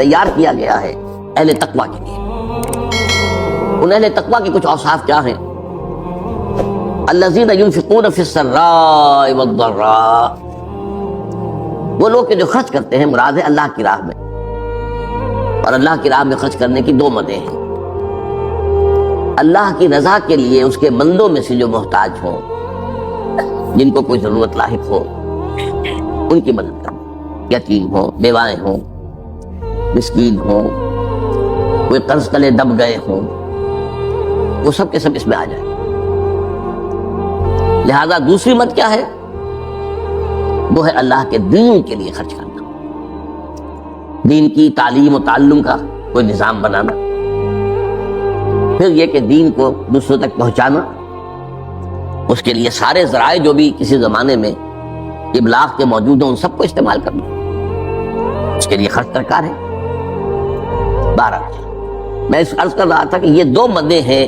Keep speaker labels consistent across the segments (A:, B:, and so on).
A: تیار کیا گیا ہے اہل تقویٰ کے لیے۔ ان اہل تقویٰ کے کچھ اوصاف کیا ہیں؟ الذین ينفقون فی السراء والضراء، وہ لوگ کہ جو خرچ کرتے ہیں، مراد ہے اللہ کی راہ میں، اور اللہ کی راہ میں خرچ کرنے کی دو مدیں ہیں۔ اللہ کی رضا کے لیے اس کے بندوں میں سے جو محتاج ہوں، جن کو کوئی ضرورت لاحق ہو، ان کی مدد کرنا، یتیم ہوں، بیوائیں ہوں، مسکین ہوں، کوئی قرض تلے دب گئے ہوں، وہ سب کے سب اس میں آ جائیں۔ لہذا دوسری مد کیا ہے؟ وہ ہے اللہ کے دین کے لیے خرچ کرنا، دین کی تعلیم و تعلم کا کوئی نظام بنانا، پھر یہ کہ دین کو دوسروں تک پہنچانا، اس کے لیے سارے ذرائع جو بھی کسی زمانے میں ابلاغ کے موجود ہیں ان سب کو استعمال کرنا، اس کے لیے خرچ درکار ہے۔ بہرحال میں اس عرض کر رہا تھا کہ یہ دو مدیں ہیں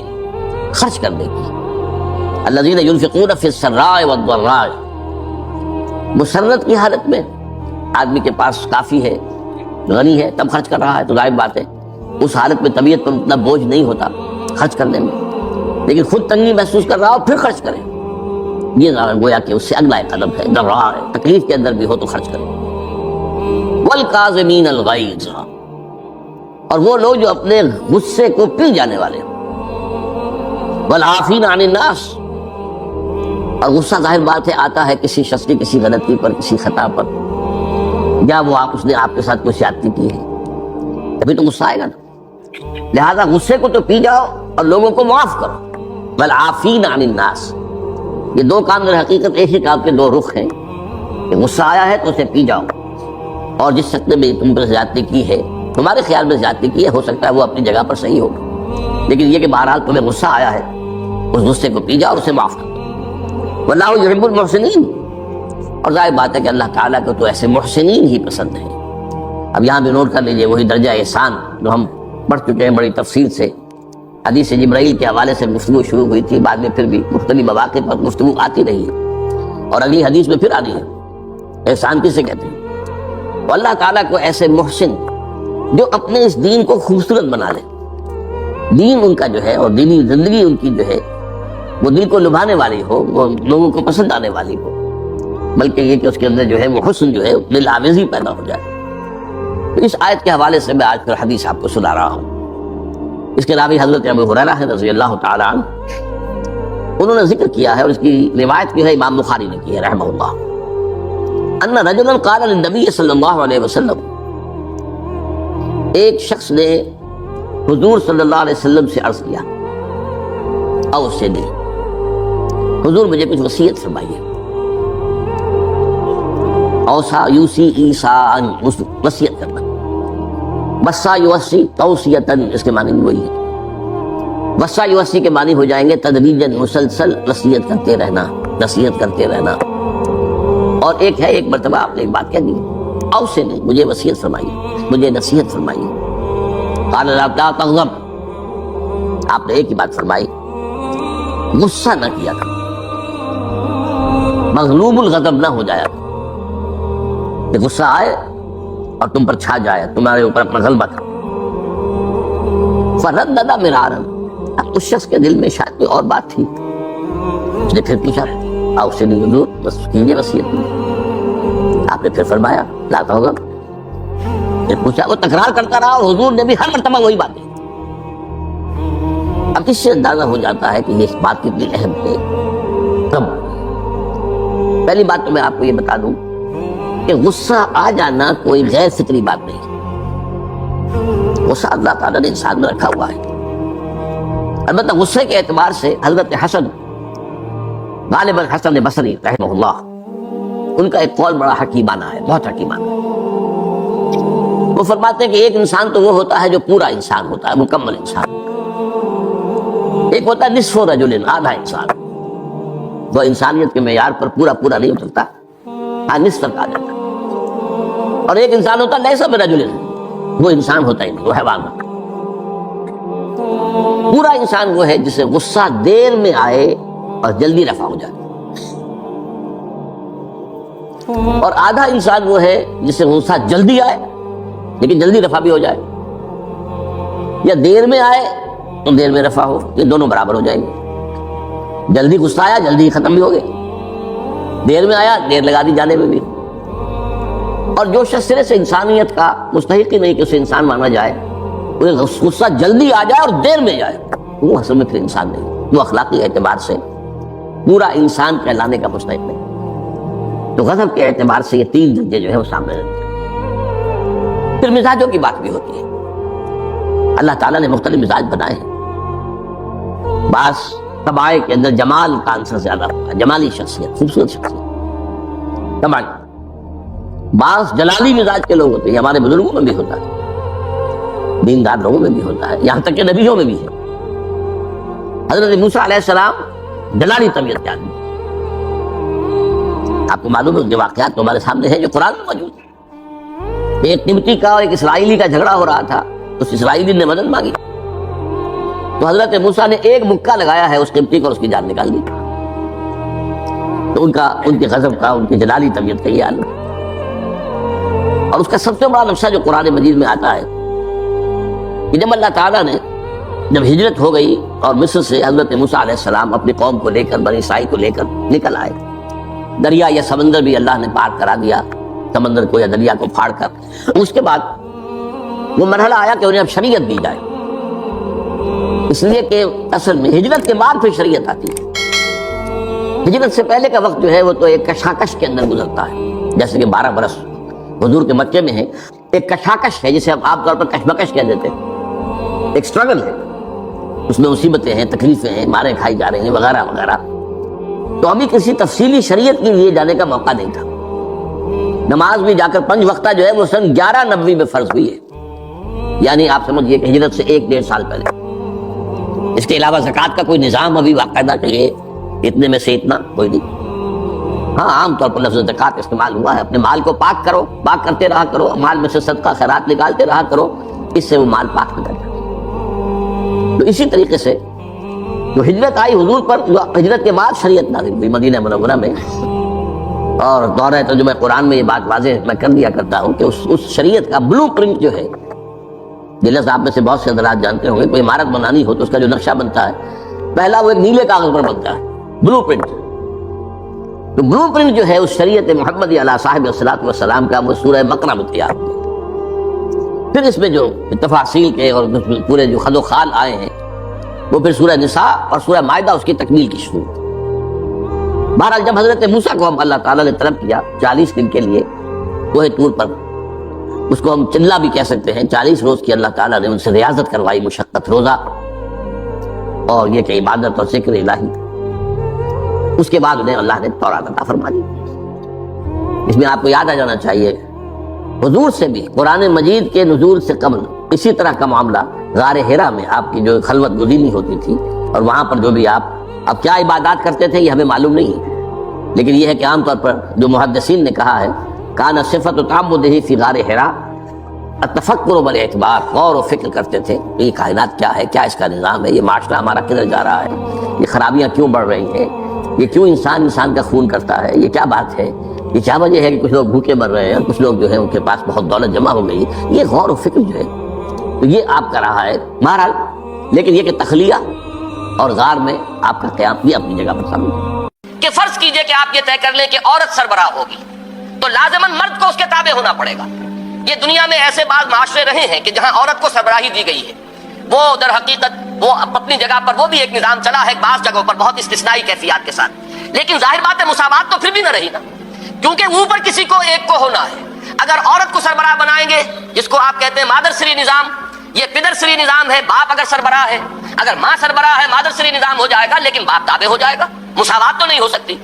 A: خرچ کرنے کی۔ الذین ينفقون فی السراء والضراء، مسرت کی حالت میں آدمی کے پاس کافی ہے، غنی ہے، تب خرچ کر رہا ہے تو ظاہر بات ہے اس حالت میں طبیعت پر اتنا بوجھ نہیں ہوتا خرچ کرنے میں، لیکن خود تنگی محسوس کر رہا ہو پھر خرچ کرے، یہ گویا کہ اس سے اگلا ایک قدم ہے، ضراء ہے، تکلیف کے اندر بھی ہو تو خرچ کرے۔ والکاظمین الغیظ، اور وہ لوگ جو اپنے غصے کو پی جانے والے ہیں، والعافین عن الناس، اور غصہ ظاہر بات ہے آتا ہے کسی شخص کی کسی غلطی پر، کسی خطا پر، یا وہ اس نے آپ کے ساتھ کوئی زیادتی کی ہے، تبھی تو غصہ آئے گا نا۔ لہذا غصے کو تو پی جاؤ اور لوگوں کو معاف کرو۔ والعافین عن الناس، یہ دو کام در حقیقت ایک ہی کام کے دو رخ ہیں، کہ غصہ آیا ہے تو اسے پی جاؤ، اور جس شخص نے بھی تم پر زیادتی کی ہے، تمہارے خیال میں زیادتی کی ہے، ہو سکتا ہے وہ اپنی جگہ پر صحیح ہوگا، لیکن یہ کہ بہرحال تمہیں غصہ آیا ہے اس غصے کو پی جاؤ اور اسے معاف کرو۔ واللہ یحب المحسنین، اور ظاہر بات ہے کہ اللہ تعالیٰ کو تو ایسے محسنین ہی پسند ہے۔ اب یہاں بھی نوٹ کر لیجئے وہی درجہ احسان جو ہم پڑھ چکے ہیں بڑی تفصیل سے، حدیث جبرائیل کے حوالے سے گفتگو شروع ہوئی تھی، بعد میں پھر بھی مختلف مواقع پر گفتگو آتی رہی ہے، اور اگلی حدیث میں پھر آنی ہے۔ احسان کسے کہتے ہیں؟ وہ اللہ تعالیٰ کو ایسے محسن جو اپنے اس دین کو خوبصورت بنا لے، دین ان کا جو ہے اور دینی زندگی ان کی جو ہے وہ دل کو لبھانے والی ہو، وہ لوگوں کو پسند آنے والی ہو، بلکہ یہ کہ اس کے اندر جو ہے وہ حسن جو ہے دل آویزی پیدا ہو جائے۔ تو اس آیت کے حوالے سے میں آج پھر حدیث آپ کو سنا رہا ہوں۔ اس کے راوی حضرت ابو ہریرہ رضی اللہ تعالی عنہ، انہوں نے ذکر کیا ہے اور اس کی روایت جو ہے امام بخاری نے کی ہے رحمہ اللہ، ان رجلا قال للنبی صلی اللہ علیہ وسلم، ایک شخص نے حضور صلی اللہ علیہ وسلم سے عرض کیا، اوصنی، حضور مجھے کچھ وصیت فرمائیے۔ اوصا یوسی ایصاء، وصیت کرنا، وصا یوصی توصیتاً، اس کے معنی بھی وہی ہے۔ وصا یوصی کے معنی ہو جائیں گے تدریجاً، مسلسل وصیت کرتے رہنا، نصیحت کرتے رہنا۔ اور ایک ہے ایک مرتبہ آپ نے ایک بات کہہ دی، اوصنی، مجھے وصیت فرمائیے، مجھے نصیحت فرمائیے۔ قال لا تغضب، آپ نے ایک ہی بات فرمائی، غصہ نہ کیا تھا، مغلوب الغضب نہ ہو جایا تھا، کہ غصہ آئے اور تم پر چھا جائے، تمہارے اوپر اپنا غلبہ تھا۔ فردد مرارا، اب اس شخص کے دل میں شاید کوئی اور بات تھی، اس نے پھر پوچھا، اوصنی حضور، بس کیجیے وصیت۔ آپ نے پھر فرمایا لا تغضب، پھر پوچھا، وہ تکرار کرتا رہا اور حضور نے بھی ہر مرتبہ وہی بات کہی۔ اب اس سے اندازہ ہو جاتا ہے کہ یہ بات کتنی اہم ہے۔ تب پہلی بات تو میں آپ کو یہ بتا دوں کہ غصہ آ جانا کوئی غیر فطری بات نہیں، غصہ اللہ تعالیٰ نے انسان میں رکھا ہوا ہے۔ البتہ غصے کے اعتبار سے حضرت حسن، غالب الحسن بصری رحمہ اللہ، ان کا ایک قول بڑا حکیمانہ ہے، بہت حکیمانہ ہے۔ وہ فرماتے ہیں کہ ایک انسان تو وہ ہوتا ہے جو پورا انسان ہوتا ہے، مکمل انسان، ایک ہوتا ہے نصف رجل، آدھا انسان، وہ انسانیت کے معیار پر پورا نہیں اترتا، ہاں نصف تک آ جاتا ہے۔ اور ایک انسان ہوتا ہے لیس برجل، وہ انسان ہوتا ہی نہیں، وہ حیوان ہوتا ہے۔ پورا انسان وہ ہے جسے غصہ دیر میں آئے اور جلدی رفع ہو جائے، اور آدھا انسان وہ ہے جسے غصہ جلدی آئے لیکن جلدی رفع بھی ہو جائے، یا دیر میں آئے تو دیر میں رفع ہو، یہ دونوں برابر ہو جائیں گے۔ جلدی غصہ آیا جلدی ختم بھی ہو گئے، دیر میں آیا دیر لگا دی جانے میں بھی۔ اور جو شخص سرے سے انسانیت کا مستحق ہی نہیں کہ اسے انسان مانا جائے، غصہ جلدی آ جائے اور دیر میں جائے، وہ اصل میں پھر انسان نہیں، وہ اخلاقی اعتبار سے پورا انسان کہلانے کا مستحق نہیں۔ تو غضب کے اعتبار سے یہ تین درجے جو ہے وہ سامنے رہتے ہیں۔ پھر مزاجوں کی بات بھی ہوتی ہے، اللہ تعالیٰ نے مختلف مزاج بنائے ہیں۔ بعض طبائع کے اندر جمال کا عنصر زیادہ ہوتا ہے، جمالی شخصیت، خوبصورت شخصیت طبائع۔ بعض جلالی مزاج کے لوگ ہوتے ہیں، ہمارے بزرگوں میں بھی ہوتا ہے، دیندار لوگوں میں بھی ہوتا ہے، یہاں تک کہ نبیوں میں بھی ہے۔ حضرت موسیٰ علیہ السلام جلالی طبیعت کے آدمی، آپ کو معلوم ہے کہ واقعات تمہارے سامنے ہے جو قرآن میں موجود ہے۔ ایک قبطی کا اور ایک اسرائیلی کا جھگڑا ہو رہا تھا، اس اسرائیلی نے مدد مانگی تو حضرت موسیٰ نے ایک مکہ لگایا ہے اس قبطی کو اور اس کی جان نکال دی۔ تو ان کے غضب کا، ان کی جلالی طبیعت کا یہ حال ہے۔ اور اس کا سب سے بڑا نقشہ جو قرآن مجید میں آتا ہے کہ جب اللہ تعالیٰ نے جب ہجرت ہو گئی اور مصر سے حضرت موسیٰ علیہ السلام اپنی قوم کو لے کر، بنی اسرائیل کو لے کر نکل آئے، دریا یا سمندر بھی اللہ نے پار کرا دیا، سمندر کو یا دریا کو پھاڑ کر۔ اس کے بعد وہ مرحلہ آیا کہ انہیں اب شریعت دی جائے، اس لیے کہ اصل میں ہجرت کے بعد پھر شریعت آتی ہے۔ ہجرت سے پہلے کا وقت جو ہے وہ تو ایک کشاکش کے اندر گزرتا ہے، جیسے کہ 12 برس حضور کے مکے میں ہے، ایک کشاکش ہے جسے ہم عام طور پر کشمکش کہہ دیتے ہیں، ایک سٹرگل ہے، اس میں مصیبتیں ہیں، تکلیفیں ہیں، مارے کھائی جا رہے ہیں وغیرہ وغیرہ۔ تو ابھی کسی تفصیلی شریعت کے لیے جانے کا موقع نہیں تھا۔ نماز بھی جا کر 5 وقتہ جو ہے وہ سن 1190 میں فرض ہوئی ہے، یعنی آپ سمجھئے کہ ہجرت سے 1-1.5 سال پہلے۔ اس کے علاوہ زکوٰۃ کا کوئی نظام ابھی باقاعدہ کہ اتنے میں سے اتنا کوئی نہیں۔ ہاں عام طور پر لفظ زکوٰۃ استعمال ہوا ہے، اپنے مال کو پاک کرو، پاک کرتے رہا کرو، مال میں سے صدقہ خیرات نکالتے رہا کرو، اس سے وہ مال پاک نکل جائے۔ تو اسی طریقے سے جو ہجرت آئی حضور پر، جو ہجرت کے بعد شریعت نازل ہوئی مدینہ منورہ میں، اور دورہ ترجمہ قرآن میں یہ بات واضح میں کر دیا کرتا ہوں کہ اس شریعت کا بلو پرنٹ جو ہے، یہ لفظ آپ میں سے بہت سے حضرات جانتے ہوں گے، کوئی عمارت بنانی ہو تو اس کا جو نقشہ بنتا ہے پہلا وہ ایک نیلے کاغذ پر بنتا ہے، بلو پرنٹ۔ تو بلو پرنٹ جو ہے اس شریعت محمدی علیہ صاحب الصلاۃ والسلام کا، وہ سورہ بقرہ میں تیار ہوئی۔ پھر اس میں جو تفاصیل کے اور پورے جو خد و خال آئے ہیں وہ پھر سورہ نساء اور سورہ مائدہ اس کی تکمیل کی شروع۔ بہرحال جب حضرت موسیٰ کو ہم اللہ تعالیٰ نے طلب کیا 40 دن کے لیے کوہ طور پر، اس کو ہم چلہ بھی کہہ سکتے ہیں، 40 روز کی اللہ تعالیٰ نے ان سے ریاضت کروائی، مشقت، روزہ اور یہ کہ عبادت اور ذکر الہی۔ اس کے بعد انہیں اللہ نے تورات عطا فرما دی۔ اس میں آپ کو یاد آ جانا چاہیے حضور سے بھی قرآن مجید کے نزول سے قبل اسی طرح کا معاملہ غار حرا میں آپ کی جو خلوت گزینی ہوتی تھی، اور وہاں پر جو بھی آپ اب کیا عبادات کرتے تھے یہ ہمیں معلوم نہیں ہے، لیکن یہ ہے کہ عام طور پر جو محدثین نے کہا ہے کان صفت تعبدہ فی غار حرا التفکر والاعتبار، غور و فکر کرتے تھے یہ کائنات کیا ہے، کیا اس کا نظام ہے، یہ معاشرہ ہمارا کدھر جا رہا ہے، یہ خرابیاں کیوں بڑھ رہی ہیں، یہ کیوں انسان کا خون کرتا ہے، یہ کیا بات ہے، یہ کیا وجہ ہے کہ کچھ لوگ بھوکے مر رہے ہیں اور کچھ لوگ جو ہے ان کے پاس بہت دولت جمع ہو گئی، یہ غور و فکر جو ہے تو یہ آپ کا رہا ہے بہرحال۔ لیکن یہ کہ تخلیہ اور غار میں آپ کا قیام بھی اپنی جگہ پر شامل ہے کہ فرض کیجئے کہ آپ یہ طے کر لیں کہ عورت سربراہ ہوگی تو لازماً مرد کو اس کے تابع ہونا پڑے گا۔ یہ دنیا میں ایسے بعض معاشرے رہے ہیں کہ جہاں عورت کو سربراہی دی گئی ہے، وہ در حقیقت وہ اپنی جگہ پر وہ بھی ایک نظام چلا ہے، بعض جگہوں پر بہت استثنائی کیفیات کے ساتھ، لیکن ظاہر بات ہے مساوات تو پھر بھی نہ رہی نا، کیونکہ اوپر کسی کو ایک کو ہونا ہے۔ اگر عورت کو سربراہ بنائیں گے، جس کو آپ کہتے ہیں مادر سری نظام، یہ پدر سری نظام ہے، باپ اگر سربراہ ہے، اگر ماں سربراہ ہے مادر سری نظام ہو جائے گا، لیکن باپ تابع ہو جائے گا، مساوات تو نہیں ہو سکتی۔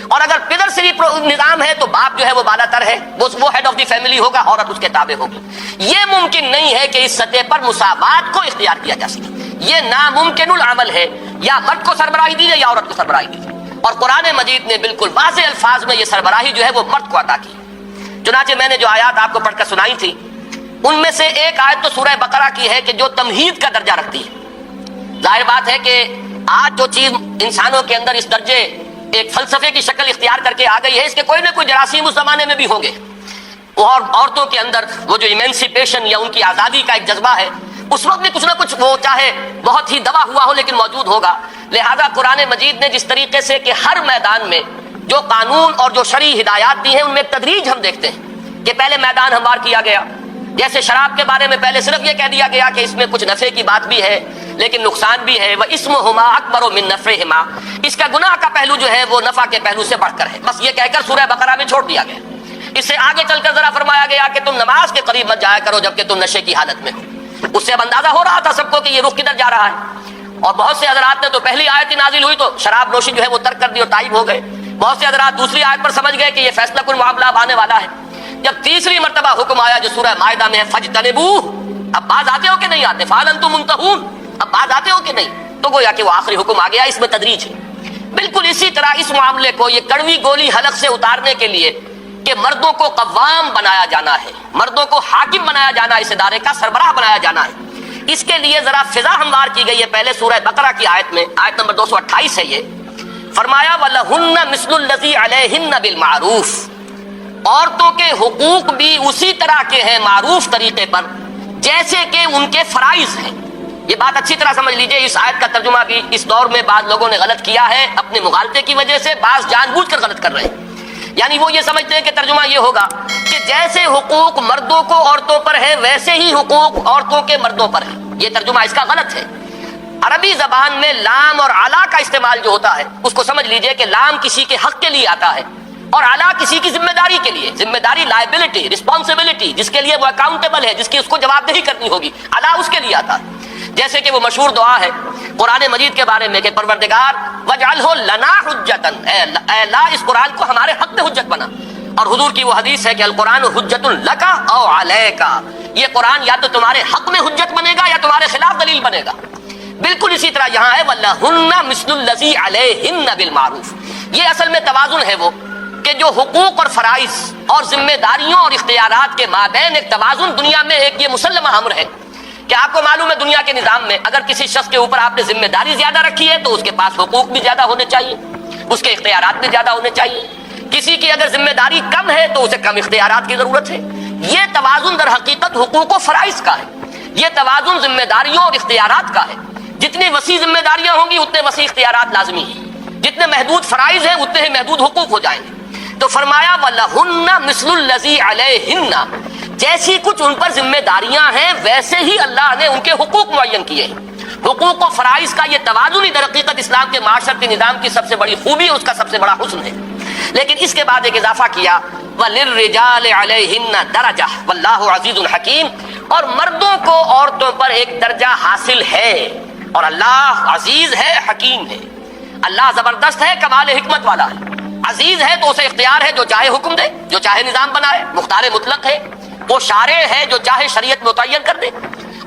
A: اور اگر پدر سری نظام ہے تو باپ جو ہے وہ بالا تر ہے، وہ ہیڈ آف دی فیملی ہوگا، عورت اس کے تابع ہوگی۔ یہ ممکن نہیں ہے کہ اس سطح پر مساوات کو اختیار کیا جا سکے، یہ ناممکن العمل ہے، یا مرد کو سربراہی دیجیے یا عورت کو سربراہی دیجیے۔ اور قرآن مجید نے بالکل واضح الفاظ میں یہ سربراہی جو ہے وہ مرد کو عطا کی۔ چنانچہ میں نے جو آیات آپ کو پڑھ کر سنائی تھی ان میں سے ایک آیت تو سورہ بقرہ کی ہے کہ جو تمہید کا درجہ رکھتی ہے۔ ظاہر بات ہے کہ آج جو چیز انسانوں کے اندر اس درجے ایک فلسفے کی شکل اختیار کر کے آ گئی ہے، اس کے کوئی نہ کوئی جراثیم اس زمانے میں بھی ہوں گے،
B: اور عورتوں کے اندر وہ جو ایمینسیپیشن یا ان کی آزادی کا ایک جذبہ ہے، اس وقت بھی کچھ نہ کچھ وہ چاہے بہت ہی دبا ہوا ہو لیکن موجود ہوگا۔ لہذا قرآن مجید نے جس طریقے سے کہ ہر میدان میں جو قانون اور جو شرعی ہدایات دی ہیں ان میں ایک تدریج ہم دیکھتے ہیں کہ پہلے میدان ہموار کیا گیا۔ جیسے شراب کے بارے میں پہلے صرف یہ کہہ دیا گیا کہ اس میں کچھ نفع کی بات بھی ہے لیکن نقصان بھی ہے، وَإِسْمُهُمَا أَكْبَرُ مِن نَفْعِهِمَا، اس کا گناہ کا پہلو جو ہے وہ نفع کے پہلو سے بڑھ کر ہے، بس یہ کہہ کر سورہ بقرہ میں چھوڑ دیا گیا۔ اس سے آگے چل کر ذرا فرمایا گیا کہ تم نماز کے قریب مت جایا کرو جبکہ تم نشے کی حالت میں ہو۔ اس سے اب اندازہ ہو رہا تھا سب کو کہ یہ رخ کدھر جا رہا ہے، اور بہت سے حضرات نے تو پہلی آیت ہی نازل ہوئی تو شراب نوشی جو ہے وہ ترک کر دی اور تائب ہو گئے۔ بہت سے حضرات دوسری آیت پر سمجھ گئے کہ یہ فیصلہ کن معاملہ اب آنے والا ہے۔ جب تیسری مرتبہ حکم آیا جو سورہ مائدہ میں ہے فَاجْتَنِبُوهُ، اب باز آتے ہو کہ نہیں آتے، فَهَلْ أَنْتُم مُنْتَهُونَ، اب باز آتے ہو کہ نہیں، تو گویا کہ وہ آخری حکم آ گیا، اس میں تدریج ہے۔ بالکل اسی طرح اس معاملے کو یہ کڑوی گولی حلق سے اتارنے کے لیے کہ مردوں کو قوام بنایا جانا ہے، مردوں کو حاکم بنایا جانا، اس ادارے کا سربراہ بنایا جانا ہے، اس کے لیے ذرا فضا ہموار کی گئی ہے۔ پہلے سورہ بقرہ کی آیت میں، آیت نمبر 228 ہے، یہ فرمایا وَلَهُنَّ مِثْلُ الَّذِي عَلَيْهِنَّ بِالْمَعْرُوفِ، عورتوں کے حقوق بھی اسی طرح کے ہیں معروف طریقے پر جیسے کہ ان کے فرائض ہیں۔ یہ بات اچھی طرح سمجھ لیجئے، اس آیت کا ترجمہ بھی اس دور میں بعض لوگوں نے غلط کیا ہے اپنے مغالطے کی وجہ سے، بعض جان بوجھ کر غلط کر رہے ہیں۔ یعنی وہ یہ سمجھتے ہیں کہ ترجمہ یہ ہوگا کہ جیسے حقوق مردوں کو عورتوں پر ہے ویسے ہی حقوق عورتوں کے مردوں پر ہے۔ یہ ترجمہ اس کا غلط ہے۔ عربی زبان میں لام اور علا کا استعمال جو ہوتا ہے اس کو سمجھ لیجئے کہ لام کسی کے حق کے لیے آتا ہے اور علا کسی کی ذمہ داری کے لیے، ذمہ داری لائبلٹی، رسپانسبلٹی، جس کے لیے وہ اکاؤنٹیبل ہے، جس کی اس کو جواب دہی کرنی ہوگی، علا اس کے لیے آتا ہے۔ جیسے کہ وہ مشہور دعا ہے قرآن مجید کے بارے میں کہ پروردگار وَاجْعَلْهُ لَنَا حُجَّةً، اے اللہ اس قرآن کو ہمارے حق میں حجت بنا۔ اور حضور کی وہ حدیث ہے کہ القرآن حجت لَكَ أَوْ عَلَيْكَ، یہ قرآن یا تو تمہارے حق میں حجت بنے گا یا تمہارے خلاف دلیل بنے گا۔ بالکل اسی طرح یہاں ہے وَلَهُنَّ مِثْلُ الَّذِي عَلَيْهِنَّ بِالْمَعْرُوفِ، یہ اصل میں توازن ہے وہ کہ جو حقوق اور فرائض اور ذمہ داریوں اور اختیارات کے مابین ایک توازن دنیا میں ایک یہ مسلمہ امر ہے کہ آپ کو معلوم ہے دنیا کے نظام میں اگر کسی شخص کے اوپر آپ نے ذمہ داری زیادہ رکھی ہے تو اس کے پاس حقوق بھی زیادہ ہونے چاہیے، اس کے اختیارات بھی زیادہ ہونے چاہیے۔ کسی کی اگر ذمہ داری کم ہے تو اسے کم اختیارات کی ضرورت ہے۔ یہ توازن در حقیقت حقوق و فرائض کا ہے، یہ توازن ذمہ داریوں اور اختیارات کا ہے۔ جتنی وسیع ذمہ داریاں ہوں گی اتنے وسیع اختیارات لازمی ہیں، جتنے محدود فرائض ہیں اتنے ہی محدود حقوق ہو جائیں گے۔ تو فرمایا وَلَهُنَّ مِثْلُ الَّذِي عَلَيْهِنَّ، جیسی کچھ ان پر ذمہ داریاں ہیں ویسے ہی اللہ نے ان کے حقوق معین کیے ہیں۔ حقوق و فرائض کا یہ توازن ہی در حقیقت اسلام کے معاشرتی نظام کی سب سے بڑی خوبی، اس کا سب سے بڑا حسن ہے۔ لیکن اس کے بعد ایک اضافہ کیا وَلِلرِّجَالِ عَلَيْهِنَّ دَرَجَةٌ وَاللَّهُ عَزِيزٌ حَكِيمٌ، اور مردوں کو عورتوں پر ایک درجہ حاصل ہے اور اللہ عزیز ہے، حکیم ہے۔ اللہ زبردست ہے، کمال حکمت والا ہے۔ عزیز ہے تو اسے اختیار ہے جو چاہے حکم دے، جو چاہے نظام بنائے، مختار مطلق ہے، وہ شارع ہے جو چاہے شریعت متعین کر دے،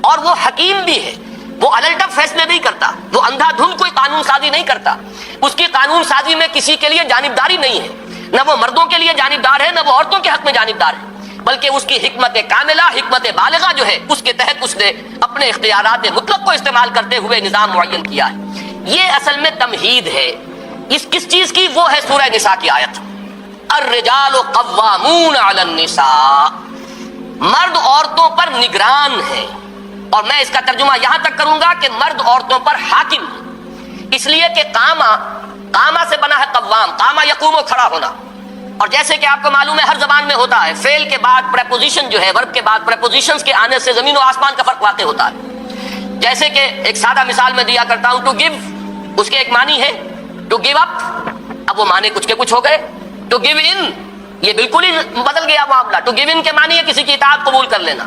B: اور وہ حکیم بھی ہے، وہ الٹپ فیصلے نہیں کرتا، وہ اندھا دھند کوئی قانون سازی نہیں کرتا، اس کی قانون سازی میں کسی کے لیے جانبداری نہیں ہے، نہ وہ مردوں کے لیے جانبدار ہے نہ وہ عورتوں کے حق میں جانبدار ہے، بلکہ اس کی حکمت کاملہ، حکمت بالغہ جو ہے اس کے تحت اس نے اپنے اختیارات مطلق کو استعمال کرتے ہوئے نظام معین کیا ہے۔ یہ اصل میں تمہید ہے اس کس چیز کی؟ وہ ہے سورہ نساء کی آیت الرجال قوامون علی النساء، مرد عورتوں پر نگران ہے، اور میں اس کا ترجمہ یہاں تک کروں گا کہ مرد عورتوں پر حاکم ہے، اس لیے کہ قامہ سے بنا ہے قوام، قامہ یقوم و کھڑا ہونا، اور جیسے کہ آپ کو معلوم ہے ہر زبان میں ہوتا ہے فعل کے بعد پریپوزیشن جو ہے، ورب کے بعد پریپوزیشنز کے آنے سے زمین و آسمان کا فرق واقع ہوتا ہے۔ جیسے کہ ایک سادہ مثال میں دیا کرتا ہوں، ٹو گیو، اس کے ایک معنی ہے ٹو گیو اپ، اب وہ معنی کچھ کے کچھ ہو گئے۔ ٹو گیو ان، یہ بالکل ہی بدل گیا معاملہ۔ ٹو گیو ان کے معنی ہے کسی کی اطاعت قبول کر لینا،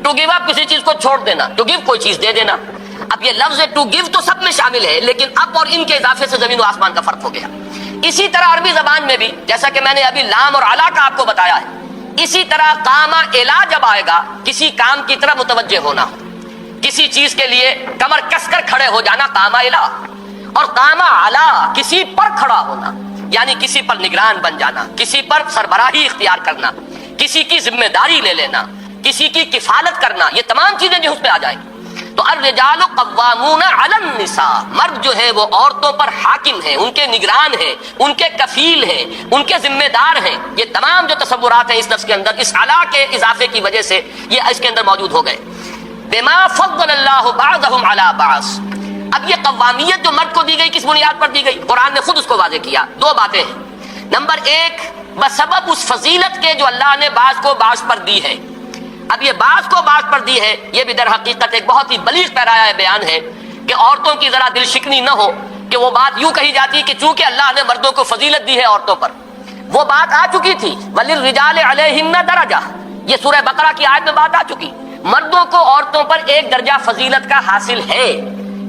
B: ٹو گیو اپ کسی چیز کو چھوڑ دینا، ٹو گیو کوئی چیز دے دینا۔ اب یہ لفظ ٹو گیو تو سب میں شامل ہے، لیکن اپ اور ان کے اضافے سے زمین و آسمان کا فرق ہو گیا۔ اسی طرح عربی زبان میں بھی جیسا کہ میں نے ابھی لام اور علا کا آپ کو بتایا ہے، اسی طرح قامہ الا جب آئے گا کسی کام کی طرف متوجہ ہونا، کسی چیز کے لیے کمر کس کر کھڑے ہو جانا قامہ الا، اور قامہ علا کسی پر کھڑا ہونا، یعنی کسی پر نگران بن جانا، کسی پر سربراہی اختیار کرنا، کسی کی ذمہ داری لے لینا، کسی کی کفالت کرنا، یہ تمام چیزیں جو اس پہ آ جائیں گی۔ تو تو الرجال قوامون علی النساء، مرد جو ہے وہ عورتوں پر حاکم ہیں، ان کے نگران ہیں، ان کے کفیل ہیں، ان کے ذمہ دار ہیں. یہ تمام جو تصورات ہیں اس لفظ کے اندر، اس علا کے اضافے کی وجہ سے یہ اس کے اندر موجود ہو گئے. بما فضل اللہ بعضهم علی بعض. اب یہ قوامیت جو مرد کو دی گئی کس بنیاد پر دی گئی؟ قرآن نے خود اس کو واضح کیا. دو باتیں ہیں. نمبر ایک، بسبب اس فضیلت کے جو اللہ نے بعض کو بعض پر دی ہے. اب یہ بعض کو بعض پر دی ہے، یہ بھی در حقیقت ایک بہت ہی بلیغ پیرایا بیان ہے کہ عورتوں کی ذرا دل شکنی نہ ہو کہ وہ بات یوں کہی جاتی کہ چونکہ اللہ نے مردوں کو فضیلت دی ہے عورتوں پر. وہ بات آ چکی تھی، وَلِلرِّجَالِ عَلَيْهِنَّ دَرَجَةٌ، یہ سورہ بقرہ کی آیت میں بات آ چکی. مردوں کو عورتوں پر ایک درجہ فضیلت کا حاصل ہے،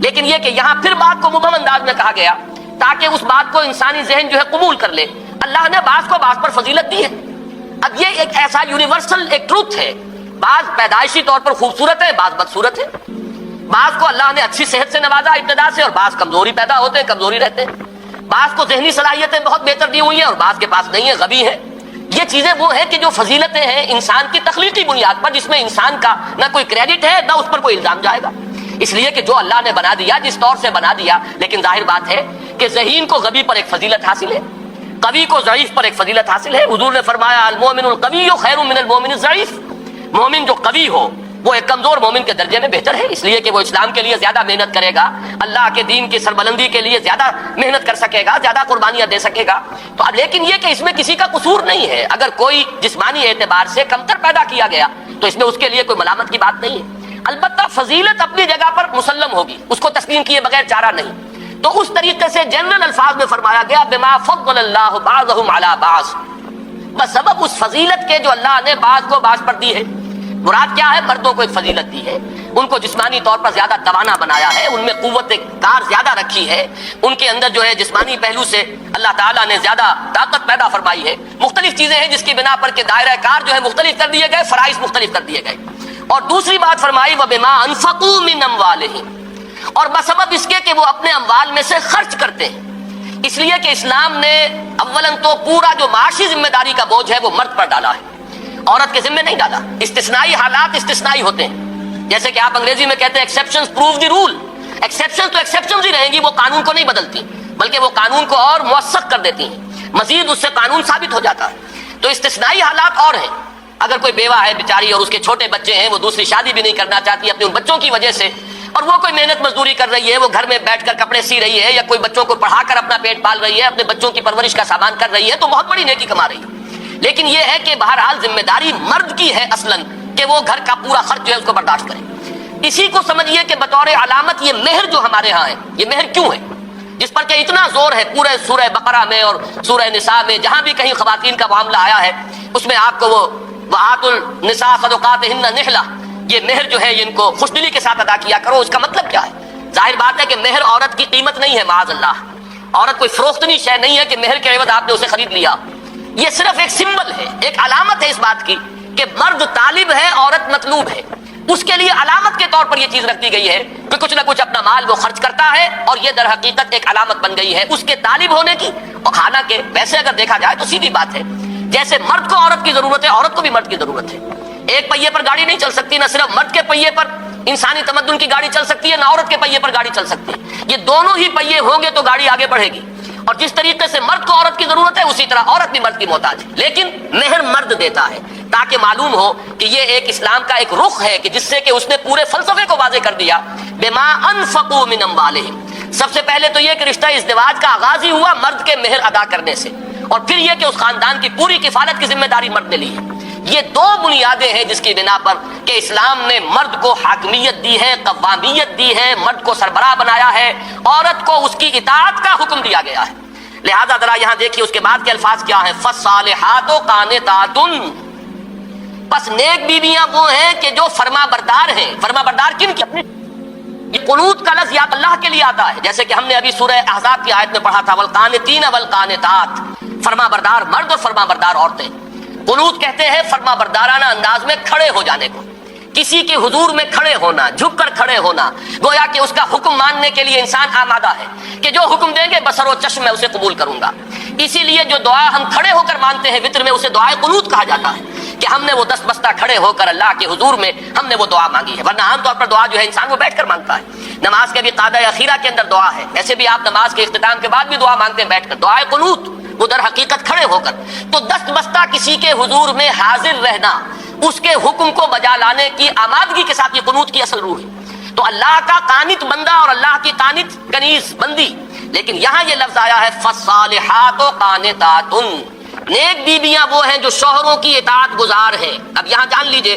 B: لیکن یہ کہ یہاں پھر بات کو مبہم انداز میں کہا گیا تاکہ اس بات کو انسانی ذہن جو ہے قبول کر لے. اللہ نے بعض کو بعض پر فضیلت دی ہے. اب یہ ایک ایسا یونیورسل ایک ٹروتھ ہے، بعض پیدائشی طور پر خوبصورت ہے، بعض بدصورت ہے. بعض کو اللہ نے اچھی صحت سے نوازا ابتدا سے، اور بعض کمزوری پیدا ہوتے ہیں، کمزوری رہتے ہیں. بعض کو ذہنی صلاحیتیں بہت بہتر دی ہوئی ہیں اور بعض کے پاس نہیں ہے، غبی ہے. یہ چیزیں وہ ہیں کہ جو فضیلتیں ہیں انسان کی تخلیقی بنیاد پر، جس میں انسان کا نہ کوئی کریڈٹ ہے نہ اس پر کوئی الزام جائے گا. اس لیے کہ جو اللہ نے بنا دیا جس طور سے بنا دیا، لیکن ظاہر بات ہے کہ ذہین کو غبی پر ایک فضیلت حاصل ہے، قوی کو ضعیف پر ایک فضیلت حاصل ہے. حضور نے فرمایا المؤمن القوی خیر من المؤمن الضعیف. مومن جو قوی ہو وہ ایک کمزور مومن کے درجے میں بہتر ہے، اس لیے کہ وہ اسلام کے لیے زیادہ محنت کرے گا، اللہ کے دین کی سربلندی کے لیے زیادہ محنت کر سکے گا، زیادہ قربانیاں دے سکے گا. تو اب لیکن یہ کہ اس میں کسی کا قصور نہیں ہے. اگر کوئی جسمانی اعتبار سے کمتر پیدا کیا گیا تو اس میں اس کے لیے کوئی ملامت کی بات نہیں ہے. البتہ فضیلت اپنی جگہ پر مسلم ہوگی، اس کو تسلیم کیے بغیر چارہ نہیں. تو اس طریقے سے جنرل الفاظ میں فرمایا گیا بما فضل اللہ بعضهم علی بعض، بسبب اس فضیلت کے جو اللہ نے بعض کو بعض پر دی ہے. مراد کیا ہے؟ مردوں کو ایک فضیلت دی ہے، ان کو جسمانی طور پر زیادہ توانا بنایا ہے، ان میں قوت کار زیادہ رکھی ہے، ان کے اندر جو ہے جسمانی پہلو سے اللہ تعالیٰ نے زیادہ طاقت پیدا فرمائی ہے. مختلف چیزیں ہیں جس کی بنا پر کہ دائرہ کار جو ہے مختلف کر دیے گئے، فرائض مختلف کر دیے گئے. اور دوسری بات فرمائی وَبِمَا أَنفَقُوا مِنْ أَمْوَالِهِمْ، اور بسبب اس کے کہ وہ اپنے اموال میں سے خرچ کرتے ہیں. اس لیے کہ اسلام نے اولاً تو پورا جو معاشی ذمہ داری کا بوجھ ہے وہ مرد پر ڈالا ہے، عورت کے ذمہ نہیں ڈالا. استثنائی حالات استثنائی ہوتے ہیں، جیسے کہ آپ انگریزی میں کہتے ہیں exceptions prove the role. Exception تو ایکسیپشنز ہی رہیں گی، وہ قانون کو نہیں بدلتی بلکہ وہ قانون کو اور موثق کر دیتی ہیں، مزید اس سے قانون ثابت ہو جاتا ہے. تو استثنائی حالات اور ہیں. اگر کوئی بیوہ ہے بیچاری اور اس کے چھوٹے بچے ہیں، وہ دوسری شادی بھی نہیں کرنا چاہتی اپنے ان بچوں کی وجہ سے، اور وہ کوئی محنت مزدوری کر رہی ہے، وہ گھر میں بیٹھ کر کپڑے سی رہی ہے یا کوئی بچوں کو پڑھا کر اپنا پیٹ پال رہی ہے، اپنے بچوں کی پرورش کا سامان کر رہی ہے، تو بہت بڑی نیکی کما رہی ہے. لیکن یہ ہے کہ بہرحال ذمہ داری مرد کی ہے اصلاً کہ وہ گھر کا پورا خرچ جو ہے اس کو برداشت کرے. اسی کو سمجھیے کہ بطور علامت یہ مہر جو ہمارے ہاں ہے، یہ مہر کیوں ہے جس پر کہ اتنا زور ہے پورے سورہ بقرہ میں اور سورہ نساء میں، جہاں بھی کہیں خواتین کا معاملہ آیا ہے اس میں آپ کو وہ وآتوا النساء صدقاتهن نحلہ، یہ مہر جو ہے ان کو خوش دلی کے ساتھ ادا کیا کرو. اس کا مطلب کیا ہے؟ ظاہر بات ہے کہ مہر عورت کی قیمت نہیں ہے، معاذ اللہ. عورت کوئی فروختنی شے نہیں ہے کہ مہر کے عوض آپ نے اسے خرید لیا. یہ صرف ایک سمبل ہے، ایک علامت ہے اس بات کی کہ مرد طالب ہے، عورت مطلوب ہے. اس کے لیے علامت کے طور پر یہ چیز رکھ دی گئی ہے کہ کچھ نہ کچھ اپنا مال وہ خرچ کرتا ہے، اور یہ در حقیقت ایک علامت بن گئی ہے اس کے طالب ہونے کی. اور حالانکہ ویسے اگر دیکھا جائے تو سیدھی بات ہے، جیسے مرد کو عورت کی ضرورت ہے، عورت کو بھی مرد کی ضرورت ہے. ایک پہیے پر گاڑی نہیں چل سکتی، نہ صرف مرد کے پہیے پر انسانی تمدن کی گاڑی چل سکتی ہے، نہ عورت کے پہیے پر گاڑی چل سکتی ہے. یہ دونوں ہی پہیے ہوں گے تو گاڑی آگے بڑھے گی. اور جس طریقے سے مرد کو عورت کی ضرورت ہے اسی طرح عورت بھی مرد کی محتاج ہے. لیکن مہر مرد دیتا ہے تاکہ معلوم ہو کہ یہ ایک اسلام کا ایک رخ ہے کہ جس سے کہ اس نے پورے فلسفے کو واضح کر دیا. بما انفقوا من اموالہم، سب سے پہلے تو یہ کہ رشتہ ازدواج کا آغاز ہی ہوا مرد کے مہر ادا کرنے سے، اور پھر یہ کہ اس خاندان کی پوری کفالت کی ذمہ داری مرد نے لی ہے. یہ دو بنیادیں ہیں جس کی بنا پر کہ اسلام نے مرد کو حاکمیت دی ہے، قوامیت دی ہے، مرد کو سربراہ بنایا ہے، عورت کو اس کی اطاعت کا حکم دیا گیا ہے. لہذا ذرا یہاں دیکھیے اس کے بعد کے الفاظ کیا ہیں، فالصالحات قانتات، پس نیک بیویاں وہ ہیں کہ جو فرما بردار ہیں. فرما بردار کن کی؟ اپنے. یہ قنوت کا لفظ یا اللہ کے لیے آتا ہے، جیسے کہ ہم نے ابھی سورہ احزاب کی آیت میں پڑھا تھا والقانتین والقانتات، فرما بردار مرد اور فرما بردار عورتیں. قنوت کہتے ہیں فرما بردارانہ انداز میں کھڑے ہو جانے کو، کسی کے حضور میں کھڑے ہونا، جھک کر کھڑے ہونا، گویا کہ اس کا حکم ماننے کے لیے انسان آمادہ ہے کہ جو حکم دیں گے بصر و چشم میں اسے قبول کروں گا. اسی لیے جو دعا ہم کھڑے ہو کر مانتے ہیں وتر میں، اسے دعائے قنوت کہا جاتا ہے کہ ہم نے وہ دست بستہ کھڑے ہو کر اللہ کے حضور میں ہم نے وہ دعا مانگی ہے. ورنہ عام طور پر دعا جو ہے انسان وہ بیٹھ کر مانگتا ہے. نماز کے بھی قاعدہ اخیرہ کے اندر دعا ہے. ایسے بھی آپ نماز کے اختتام کے بعد بھی دعا مانگتے ہیں بیٹھ کر, دعائے قنوت, وہ در حقیقت کھڑے ہو کر. تو دست بستہ کسی کے حضور میں حاضر رہنا, اس کے حکم کو بجا لانے کی آمادگی کے ساتھ, یہ قنوت کی اصل روح ہے. تو اللہ کا قانت بندہ اور اللہ کی قانت کنیز بندی. لیکن یہاں یہ لفظ آیا ہے فالصالحات قانتات, نیک بیویاں وہ ہیں جو شوہروں کی اطاعت گزار ہیں. اب یہاں جان لیجئے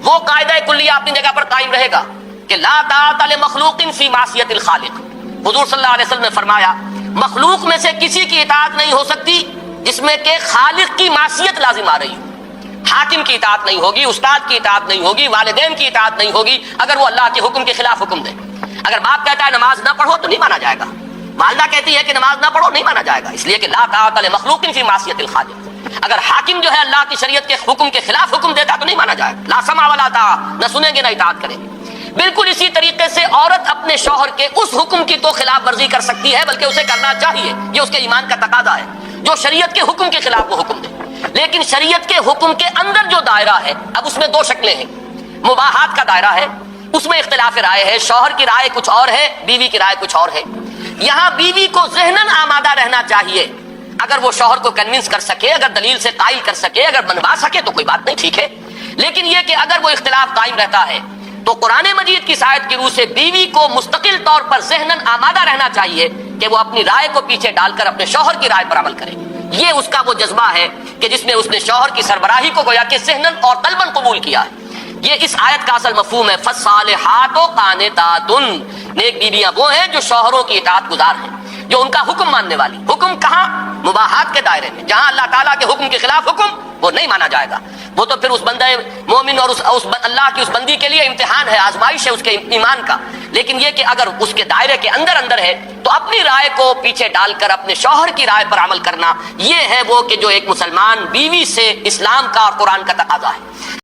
B: وہ قاعدہ کلیہ اپنی جگہ پر قائم رہے گا کہ لا طاعۃ لمخلوق فی معصیت الخالق. حضور صلی اللہ علیہ وسلم نے فرمایا مخلوق میں سے کسی کی اطاعت نہیں ہو سکتی جس میں کہ خالق کی معصیت لازم آ رہی ہو. حاکم کی اطاعت نہیں ہوگی, استاد کی اطاعت نہیں ہوگی, والدین کی اطاعت نہیں ہوگی اگر وہ اللہ کے حکم کے خلاف حکم دے. اگر باپ کہتا ہے نماز نہ پڑھو تو نہیں مانا جائے گا, والدہ کہتی ہے کہ نماز نہ پڑھو نہیں مانا جائے گا, اس لیے کہ لا طاعۃ لمخلوق فی معصیت الخالق. اگر حاکم جو ہے اللہ کی شریعت کے حکم کے خلاف حکم دیتا تو نہیں مانا جائے گا. لا سمع ولا طاعہ, نہ سنیں گے نہ اطاعت کریں گے. بالکل اسی طریقے سے عورت اپنے شوہر کے اس حکم کی تو خلاف ورزی کر سکتی ہے, بلکہ اسے کرنا چاہیے, یہ اس کے ایمان کا تقاضا ہے, جو شریعت کے حکم کے خلاف وہ حکم دے. لیکن شریعت کے حکم کے اندر جو دائرہ ہے, اب اس میں دو شکلیں ہیں. مباحات کا دائرہ ہے, اس میں اختلاف رائے ہے, شوہر کی رائے کچھ اور ہے, بیوی کی رائے کچھ اور ہے. یہاں بیوی کو ذہناً آمادہ رہنا چاہیے, اگر وہ شوہر کو کنونس کر سکے, اگر دلیل سے قائل کر سکے, اگر منوا سکے تو کوئی بات نہیں, ٹھیک ہے. لیکن یہ کہ اگر وہ اختلاف قائم رہتا ہے تو قرآن مجید کی آیت کی روح سے بیوی کو مستقل طور پر ذہناً آمادہ رہنا چاہیے کہ وہ اپنی رائے کو پیچھے ڈال کر اپنے شوہر کی رائے پر عمل کرے. یہ اس کا وہ جذبہ ہے کہ جس میں اس نے شوہر کی سربراہی کو گویا کہ ذہناً اور قلباً قبول کیا ہے. یہ اس آیت کا اصل مفہوم ہے فالصالحات قانتات, نیک بیویاں وہ ہیں جو شوہروں کی اطاعت گزار ہیں, جو ان کا حکم ماننے والی. حکم کہاں؟ مباحات کے دائرے میں, جہاں اللہ تعالیٰ کے حکم کے خلاف حکم وہ نہیں مانا جائے گا. وہ تو پھر اس بندہ مومن اور اللہ کی اس بندی کے لیے امتحان ہے, آزمائش ہے اس کے ایمان کا. لیکن یہ کہ اگر اس کے دائرے کے اندر ہے تو اپنی رائے کو پیچھے ڈال کر اپنے شوہر کی رائے پر عمل کرنا, یہ ہے وہ کہ جو ایک مسلمان بیوی سے اسلام کا اور قرآن کا تقاضا ہے.